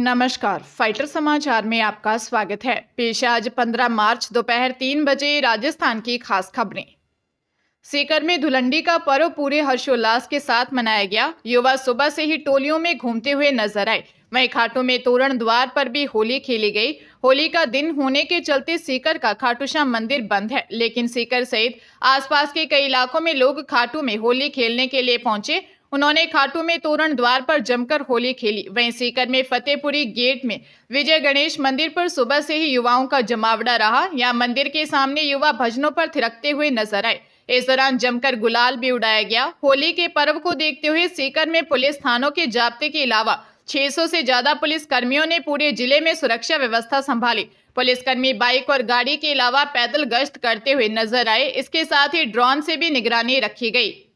नमस्कार, फाइटर समाचार में आपका स्वागत है। पेश है आज 15 मार्च दोपहर 3 बजे राजस्थान की खास खबरें। सीकर में धुलंडी का पर्व पूरे हर्षोल्लास के साथ मनाया गया। युवा सुबह से ही टोलियों में घूमते हुए नजर आए। वहीं खाटू में तोरण द्वार पर भी होली खेली गई। होली का दिन होने के चलते सीकर का खाटू श्याम मंदिर बंद है, लेकिन सीकर सहित आसपास के कई इलाकों में लोग खाटू में होली खेलने के लिए पहुंचे। उन्होंने खाटू में तोरण द्वार पर जमकर होली खेली। वहीं सीकर में फतेहपुरी गेट में विजय गणेश मंदिर पर सुबह से ही युवाओं का जमावड़ा रहा। यहाँ मंदिर के सामने युवा भजनों पर थिरकते हुए नजर आए। इस दौरान जमकर गुलाल भी उड़ाया गया। होली के पर्व को देखते हुए सीकर में पुलिस थानों के जाब्ते के अलावा 600 से ज्यादा पुलिस कर्मियों ने पूरे जिले में सुरक्षा व्यवस्था संभाली। पुलिसकर्मी बाइक और गाड़ी के अलावा पैदल गश्त करते हुए नजर आए। इसके साथ ही ड्रोन से भी निगरानी रखी गई।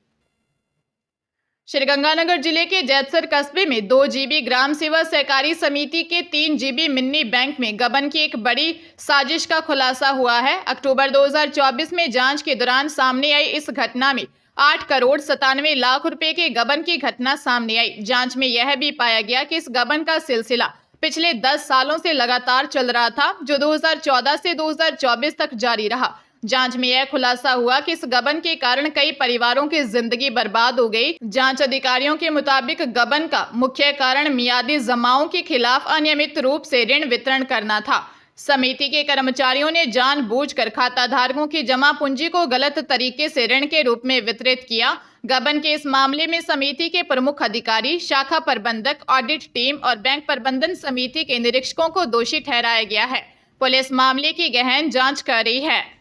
श्रीगंगानगर जिले के जैतसर कस्बे में 2 जीबी ग्राम सेवा सहकारी समिति के 3 जीबी मिनी बैंक में गबन की एक बड़ी साजिश का खुलासा हुआ है। अक्टूबर 2024 में जांच के दौरान सामने आई इस घटना में 8 करोड़ 97 लाख रुपए के गबन की घटना सामने आई। जांच में यह भी पाया गया कि इस गबन का सिलसिला पिछले 10 सालों से लगातार चल रहा था, जो 2014 से 2024 तक जारी रहा। जांच में यह खुलासा हुआ कि इस गबन के कारण कई परिवारों की जिंदगी बर्बाद हो गई। जांच अधिकारियों के मुताबिक गबन का मुख्य कारण मियादी जमाओं के खिलाफ अनियमित रूप से ऋण वितरण करना था। समिति के कर्मचारियों ने जानबूझकर खाताधारकों की जमा पूंजी को गलत तरीके से ऋण के रूप में वितरित किया। गबन के इस मामले में समिति के प्रमुख अधिकारी, शाखा प्रबंधक, ऑडिट टीम और बैंक प्रबंधन समिति के निरीक्षकों को दोषी ठहराया गया है। पुलिस मामले की गहन जांच कर रही है।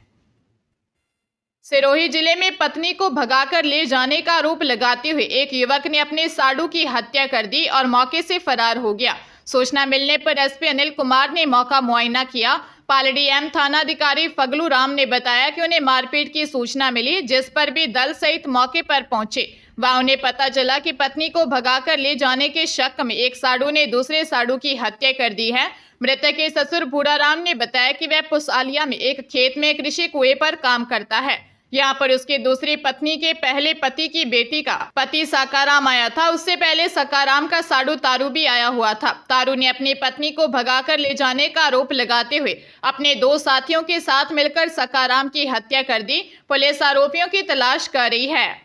सिरोही जिले में पत्नी को भगाकर ले जाने का आरोप लगाते हुए एक युवक ने अपने साडू की हत्या कर दी और मौके से फरार हो गया। सूचना मिलने पर एसपी अनिल कुमार ने मौका मुआयना किया। पालड़ी एम थानाधिकारी फगलू राम ने बताया कि उन्हें मारपीट की सूचना मिली, जिस पर भी दल सहित मौके पर पहुंचे। वहां उन्हें पता चला कि पत्नी को भगाकर ले जाने के शक में एक साडू ने दूसरे साडू की हत्या कर दी है। मृतक के ससुर भूरा राम ने बताया कि वह पुसालिया में एक खेत में कृषि कुएं पर काम करता है। यहाँ पर उसकी दूसरी पत्नी के पहले पति की बेटी का पति साकाराम आया था। उससे पहले सकाराम का साडू तारू भी आया हुआ था। तारू ने अपनी पत्नी को भगाकर ले जाने का आरोप लगाते हुए अपने 2 साथियों के साथ मिलकर सकाराम की हत्या कर दी। पुलिस आरोपियों की तलाश कर रही है।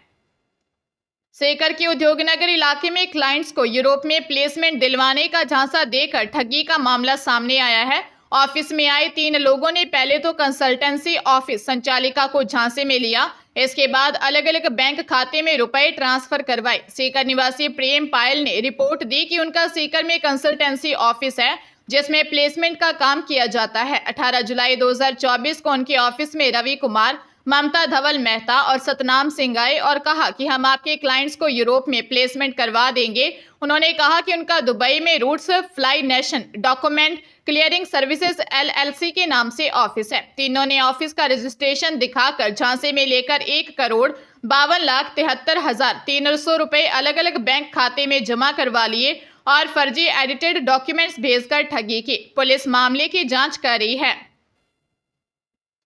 सीकर के उद्योगनगर इलाके में क्लाइंट्स को यूरोप में प्लेसमेंट दिलवाने का झांसा देकर ठगी का मामला सामने आया है। ऑफिस में आए 3 लोगों ने पहले तो कंसल्टेंसी ऑफिस संचालिका को झांसे में लिया। इसके बाद अलग अलग बैंक खाते में रुपए ट्रांसफर करवाए। सीकर निवासी प्रेम पायल ने रिपोर्ट दी कि उनका सीकर में कंसल्टेंसी ऑफिस है, जिसमें प्लेसमेंट का काम किया जाता है। 18 जुलाई 2024 को उनके ऑफिस में रवि कुमार, ममता धवल मेहता और सतनाम सिंह आए और कहा कि हम आपके क्लाइंट्स को यूरोप में प्लेसमेंट करवा देंगे। उन्होंने कहा कि उनका दुबई में roots fly nation document clearing services LLC के नाम से ऑफिस है। तीनों ने ऑफिस का रजिस्ट्रेशन दिखाकर झांसे में लेकर 1,52,73,300 रुपए अलग अलग बैंक खाते में जमा करवा लिए और फर्जी एडिटेड डॉक्यूमेंट्स भेजकर ठगी की। पुलिस मामले की जांच कर रही है।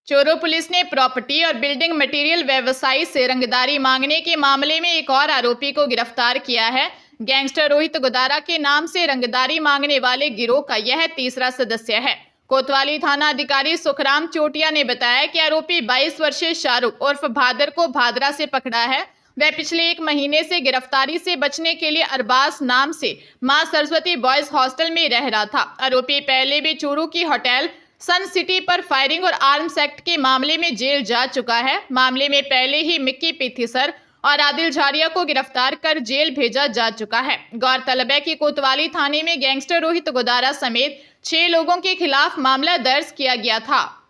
चोरों पुलिस ने प्रॉपर्टी और बिल्डिंग मटेरियल व्यवसायी से रंगदारी मांगने के मामले में एक और आरोपी को गिरफ्तार किया है। गैंगस्टर रोहित गुदारा के नाम से रंगदारी मांगने वाले गिरोह का यह तीसरा सदस्य है। कोतवाली थाना अधिकारी सुखराम चोटिया ने बताया कि आरोपी 22 वर्षीय शाहरुख उर्फ भादर को भादरा से पकड़ा है। वह पिछले 1 महीने से गिरफ्तारी से बचने के लिए अरबाज नाम से मां सरस्वती बॉयज हॉस्टल में रह रहा था। आरोपी पहले भी चूरू की होटल सन सिटी पर फायरिंग और आर्म्स एक्ट के मामले में जेल जा चुका है। मामले में पहले ही मिक्की पिथिसर और आदिल झारिया को गिरफ्तार कर जेल भेजा जा चुका है। गौरतलब है कि कोतवाली थाने में गैंगस्टर रोहित गुदारा समेत 6 लोगों के खिलाफ मामला दर्ज किया गया था।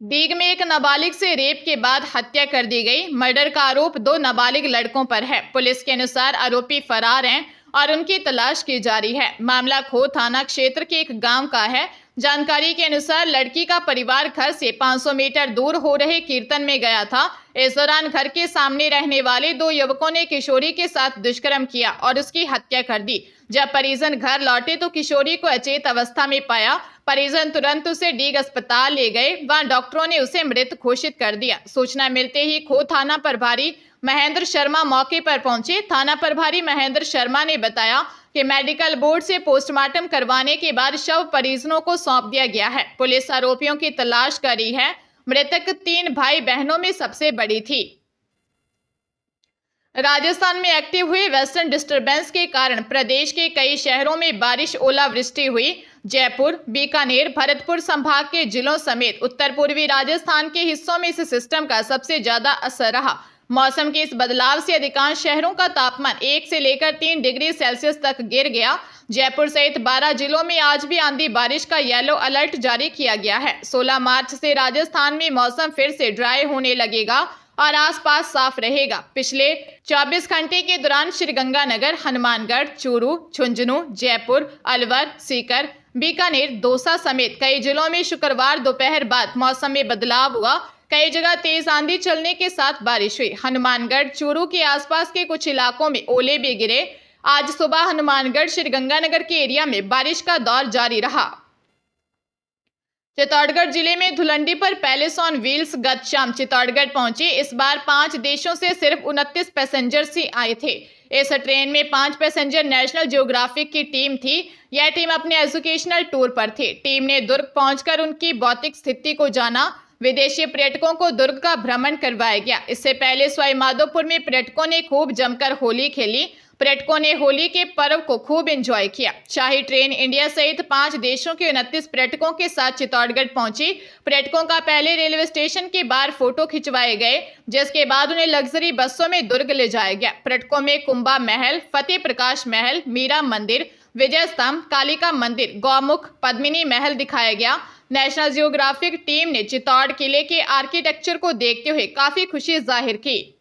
दीग में एक नाबालिग से रेप के बाद हत्या कर दी गई। मर्डर का आरोप 2 नाबालिग लड़कों पर है। पुलिस के अनुसार आरोपी फरार हैं और उनकी तलाश की जा रही है। मामला खो थाना क्षेत्र के एक गांव का है। जानकारी के अनुसार लड़की का परिवार घर से 500 मीटर दूर हो रहे कीर्तन में गया था। इस दौरान घर के सामने रहने वाले 2 युवकों ने किशोरी के साथ दुष्कर्म किया और उसकी हत्या कर दी। जब परिजन घर लौटे तो किशोरी को अचेत अवस्था में पाया। परिजन तुरंत उसे डीग अस्पताल ले गए। वहां डॉक्टरों ने उसे मृत घोषित कर दिया। सूचना मिलते ही खो थाना प्रभारी महेंद्र शर्मा मौके पर पहुंचे। थाना प्रभारी महेंद्र शर्मा ने बताया कि मेडिकल बोर्ड से पोस्टमार्टम करवाने के बाद शव परिजनों को सौंप दिया गया है। पुलिस आरोपियों की तलाश कर रही है। मृतक 3 भाई बहनों में सबसे बड़ी थी। राजस्थान में एक्टिव हुई वेस्टर्न डिस्टर्बेंस के कारण प्रदेश के कई शहरों में बारिश ओलावृष्टि हुई। जयपुर, बीकानेर, भरतपुर संभाग के जिलों समेत उत्तर पूर्वी राजस्थान के हिस्सों में इस सिस्टम का सबसे ज्यादा असर रहा। मौसम के इस बदलाव से अधिकांश शहरों का तापमान 1 से लेकर 3 डिग्री सेल्सियस तक गिर गया। जयपुर सहित 12 जिलों में आज भी आंधी बारिश का येलो अलर्ट जारी किया गया है। 16 मार्च से राजस्थान में मौसम फिर से ड्राई होने लगेगा और आसपास साफ रहेगा। पिछले 24 घंटे के दौरान श्रीगंगानगर, हनुमानगढ़, चूरू, झुंझुनू, जयपुर, अलवर, सीकर, बीकानेर, दौसा समेत कई जिलों में शुक्रवार दोपहर बाद मौसम में बदलाव हुआ। कई जगह तेज आंधी चलने के साथ बारिश हुई। हनुमानगढ़, चूरू के आसपास के कुछ इलाकों में ओले भी गिरे। आज सुबह हनुमानगढ़, श्रीगंगानगर के एरिया में बारिश का दौर जारी रहा। चित्तौड़गढ़ जिले में धुलंडी पर पैलेस ऑन व्हील्स गत शाम चित्तौड़गढ़ पहुंची। इस बार 5 देशों से सिर्फ 29 पैसेंजर्स ही आए थे। इस ट्रेन में 5 पैसेंजर नेशनल ज्योग्राफिक की टीम थी। यह टीम अपने एजुकेशनल टूर पर थी। टीम ने दुर्ग पहुंचकर उनकी भौतिक स्थिति को जाना। विदेशी पर्यटकों को दुर्ग का भ्रमण करवाया गया। इससे पहले सवाईमाधोपुर में पर्यटकों ने खूब जमकर होली खेली। पर्यटकों ने होली के पर्व को खूब एंजॉय किया। शाही ट्रेन इंडिया सहित 5 देशों के 29 पर्यटकों के साथ चित्तौड़गढ़ पहुंची। पर्यटकों का पहले रेलवे स्टेशन के बाहर फोटो खिंचवाए गए, जिसके बाद उन्हें लग्जरी बसों में दुर्ग ले जाया गया। पर्यटकों में कुंभा महल, फतेह प्रकाश महल, मीरा मंदिर, विजय स्तंभ, कालिका मंदिर, गौमुख, पद्मिनी महल दिखाया गया। नेशनल जियोग्राफिक टीम ने चित्तौड़ किले के आर्किटेक्चर को देखते हुए काफी खुशी जाहिर की।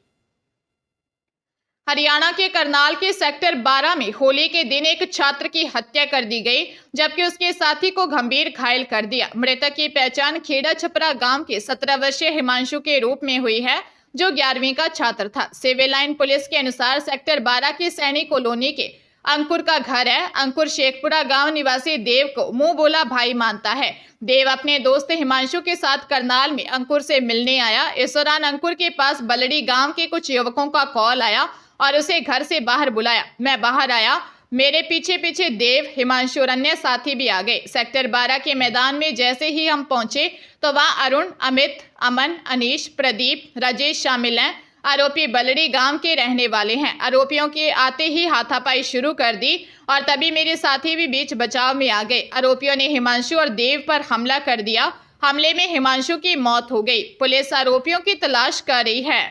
हरियाणा के करनाल के सेक्टर 12 में होली के दिन एक छात्र की हत्या कर दी गई, जबकि उसके साथी को गंभीर घायल कर दिया। मृतक की पहचान खेड़ा छपरा गांव के 17 वर्षीय हिमांशु के रूप में हुई है, जो 11वीं का छात्र था। सिविल लाइन पुलिस के अनुसार सेक्टर 12 की सैनिक कॉलोनी के अंकुर का घर है। अंकुर शेखपुरा गांव निवासी देव को मुंह बोला भाई मानता है। देव अपने दोस्त हिमांशु के साथ करनाल में अंकुर से मिलने आया। इस दौरान अंकुर के पास बलड़ी गांव के कुछ युवकों का कॉल आया और उसे घर से बाहर बुलाया। मैं बाहर आया, मेरे पीछे पीछे देव, हिमांशु और अन्य साथी भी आ गए। सेक्टर 12 के मैदान में जैसे ही हम पहुंचे तो वहां अरुण, अमित, अमन, अनीश, प्रदीप, राजेश शामिल हैं। आरोपी बलड़ी गांव के रहने वाले हैं। आरोपियों के आते ही हाथापाई शुरू कर दी और तभी मेरे साथी भी बीच बचाव में आ गए। आरोपियों ने हिमांशु और देव पर हमला कर दिया। हमले में हिमांशु की मौत हो गई। पुलिस आरोपियों की तलाश कर रही है।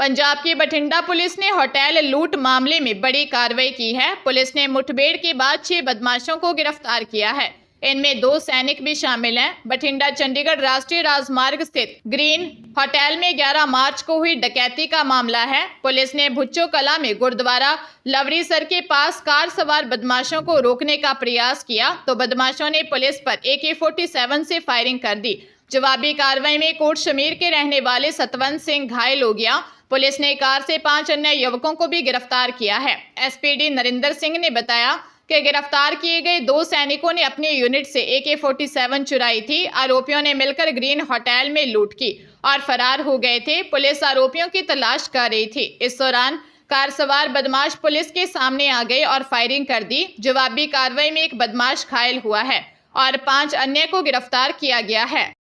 पंजाब की बठिंडा पुलिस ने होटल लूट मामले में बड़ी कार्रवाई की है। पुलिस ने मुठभेड़ के बाद 6 बदमाशों को गिरफ्तार किया है। इनमें 2 सैनिक भी शामिल हैं। बठिंडा चंडीगढ़ राष्ट्रीय राजमार्ग स्थित ग्रीन होटल में 11 मार्च को हुई डकैती का मामला है। पुलिस ने भुच्चो कला में गुरुद्वारा लवरीसर के पास कार सवार बदमाशों को रोकने का प्रयास किया तो बदमाशों ने पुलिस पर AK-47 से फायरिंग कर दी। जवाबी कार्रवाई में कोट शमीर के रहने वाले सतवंत सिंह घायल हो गया। पुलिस ने कार से 5 अन्य युवकों को भी गिरफ्तार किया है। SPD नरिंदर सिंह ने बताया कि गिरफ्तार किए गए 2 सैनिकों ने अपनी यूनिट से AK-47 चुराई थी। आरोपियों ने मिलकर ग्रीन होटल में लूट की और फरार हो गए थे। पुलिस आरोपियों की तलाश कर रही थी। इस दौरान कार सवार बदमाश पुलिस के सामने आ गए और फायरिंग कर दी। जवाबी कार्रवाई में एक बदमाश घायल हुआ है और 5 अन्य को गिरफ्तार किया गया है।